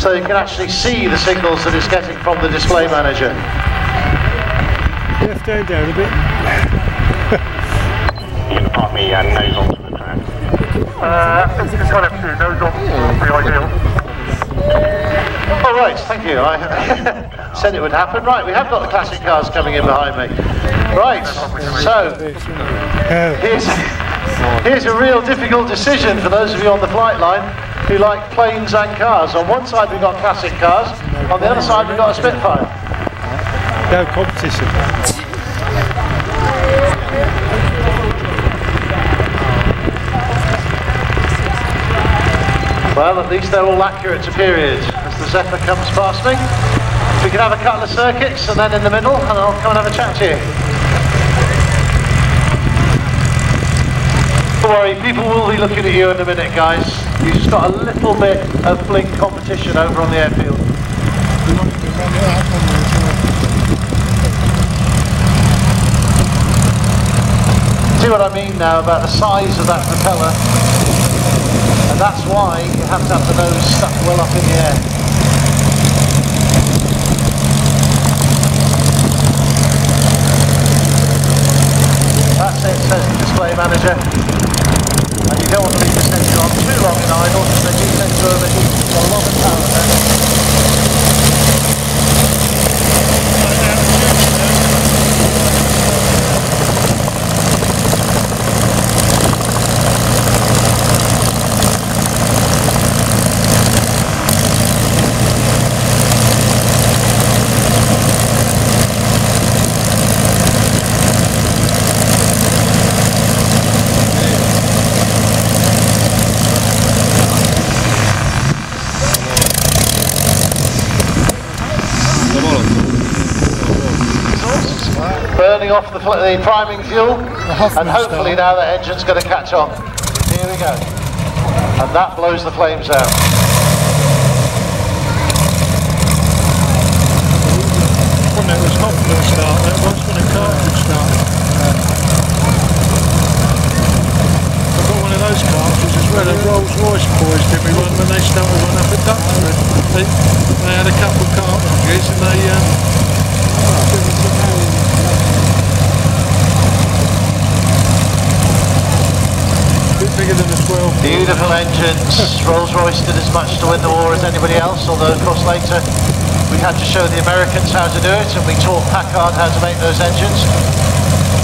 so you can actually see the signals that it's getting from the display manager. Left hand down a bit. You can park me nose onto the track. Just got up to nose on would be ideal. Oh right, thank you. I said it would happen. Right, we have got the classic cars coming in behind me. Right, so here's a real difficult decision for those of you on the flight line who like planes and cars. On one side we've got classic cars, on the other side we've got a Spitfire. No competition. Well, at least they're all accurate to period as the Zephyr comes past me. We can have a couple of circuits and then in the middle, and I'll come and have a chat to you. Don't worry, people will be looking at you in a minute, guys. You just got a little bit of blink competition over on the airfield. See what I mean now about the size of that propeller? And that's why you have to have the nose stuck well up in the air. That's it, says the display manager. And you don't want to leave this engine on too long in idle because they do tend to overheat. There's a lot of power there. Burning off the priming fuel, and hopefully now the engine's going to catch on. Here we go. And that blows the flames out. When it was hot for a start, that was when it cartridge started. I've got one of those cartridges as well, the Rolls Royce boys did me one when they started one up at Duxford. They had a couple of cartridges and they bigger than a 12. Beautiful engines. Rolls-Royce did as much to win the war as anybody else, although of course later we had to show the Americans how to do it, and we taught Packard how to make those engines,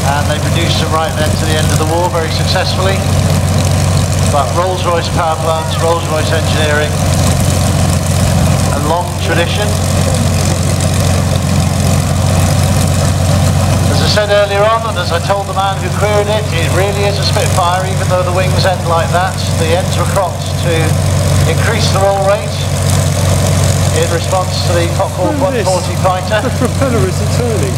and they produced them right then to the end of the war very successfully. But Rolls-Royce power plants, Rolls-Royce engineering, a long tradition. As I said earlier on, and as I told the man who queried it, it really is a Spitfire, even though the wings end like that. The ends were cropped to increase the roll rate in response to the Fokker 140 fighter. The propeller isn't turning.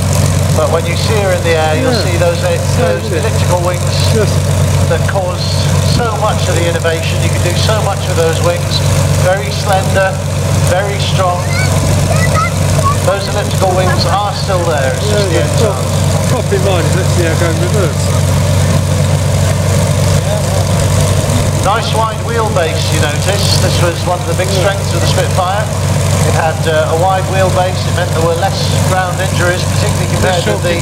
But when you see her in the air, you'll see those elliptical wings that caused so much of the innovation. You can do so much with those wings. Very slender, very strong. Those elliptical wings are still there, it's just the ends aren't. Top in mind is let's see how going reverse. Nice wide wheelbase, you notice. This was one of the big strengths of the Spitfire. It had a wide wheelbase, it meant there were less ground injuries, particularly compared to the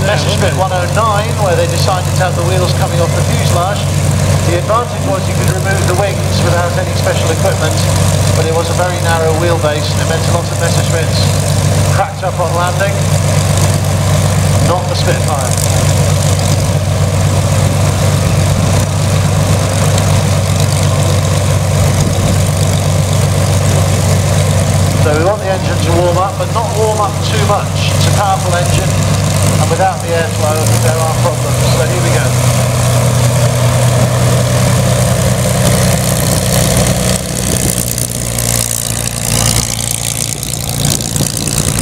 Messerschmitt 109, where they decided to have the wheels coming off the fuselage. The advantage was you could remove the wings without any special equipment, but it was a very narrow wheelbase, and it meant a lot of Messerschmitts cracked up on landing. Not the Spitfire. So we want the engine to warm up, but not warm up too much. It's a powerful engine, and without the airflow, I think there are problems. So here we go.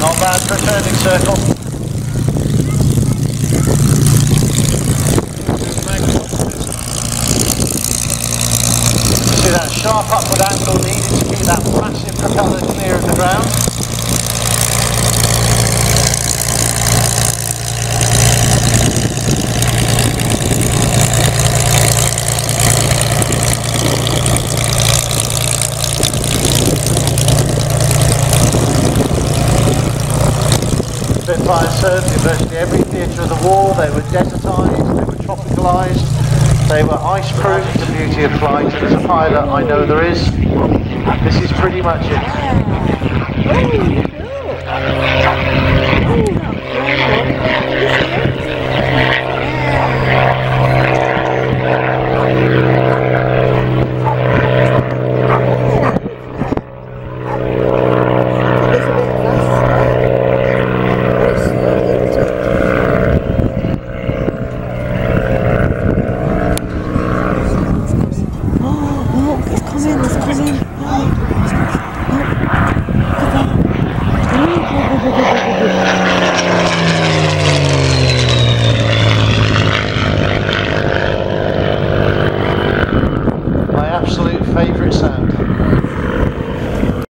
Not bad for a turning circle. See that sharp upward angle needed to keep that massive propeller clear of the ground. Spitfire served in virtually every theatre of the war. They were desertised, they were tropicalised, they were ice-proof, the beauty of flight, and as a pilot I know there is. This is pretty much it.